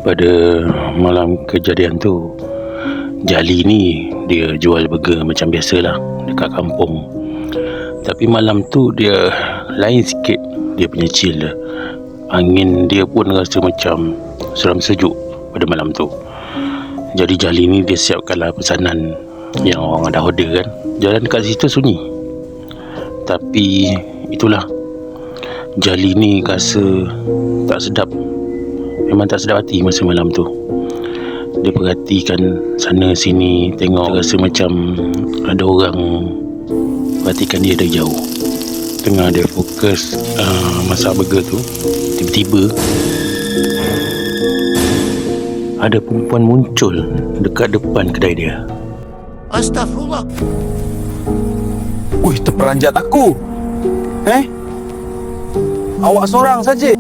pada malam kejadian tu, Jali ni dia jual burger macam biasalah dekat kampung. Tapi malam tu dia lain sikit, dia punya chill dia. Angin dia pun rasa macam seram sejuk pada malam tu. Jadi Jali ni dia siapkanlah pesanan yang orang dah order kan. Jalan dekat situ sunyi, tapi itulah, Jali ni rasa tak sedap. Memang tak sedap hati masa malam tu. Dia perhatikan sana sini, tengok, rasa macam ada orang perhatikan dia dari jauh. Tengah dia fokus masak burger tu, tiba-tiba ada perempuan muncul dekat depan kedai dia. Astagfirullah. Wih, terperanjat aku. Awak seorang saja.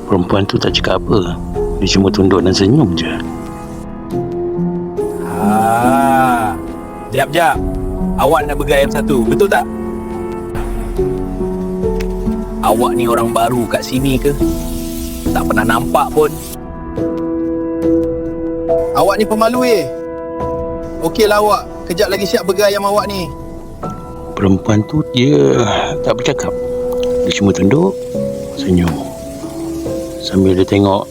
Perempuan tu tak cakap apa. Dia cuma tunduk dan senyum je. Jap. Awak nak burger ayam satu, betul tak? Awak ni orang baru kat sini ke? Tak pernah nampak pun. Awak ni pemalu Okeylah awak, kejap lagi siap burger ayam awak ni. Perempuan tu dia tak bercakap. Dia cuma tunduk, senyum, sambil dia tengok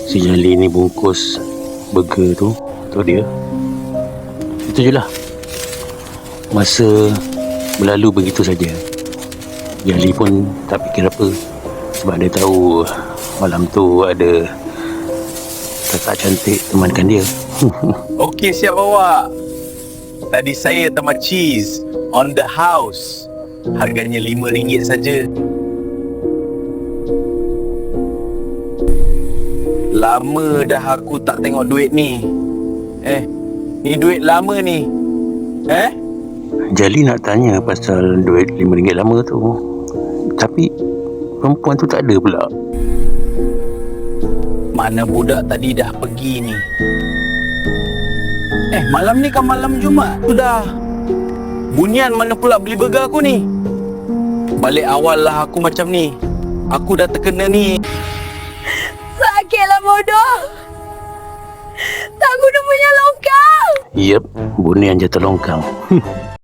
si Jali ni bungkus burger tu untuk dia. Itu je lah. Masa berlalu begitu saja. Jali pun tak fikir apa, sebab dia tahu malam tu ada kakak cantik temankan dia. Okey, siap awak. Tadi saya tambah cheese on the house. Harganya RM5 saja. Lama dah aku tak tengok duit ni. Ni duit lama ni. Jali nak tanya pasal duit RM5 lama tu, tapi perempuan tu tak ada pula. Mana budak tadi dah pergi ni? Malam ni kan malam Jumaat. Sudah Bunian mana pula beli burger aku ni? Balik awal lah aku macam ni. Aku dah terkena ni. Sakitlah bodoh. Tak guna punya longkang. Yep, Bunian jatuh longkang.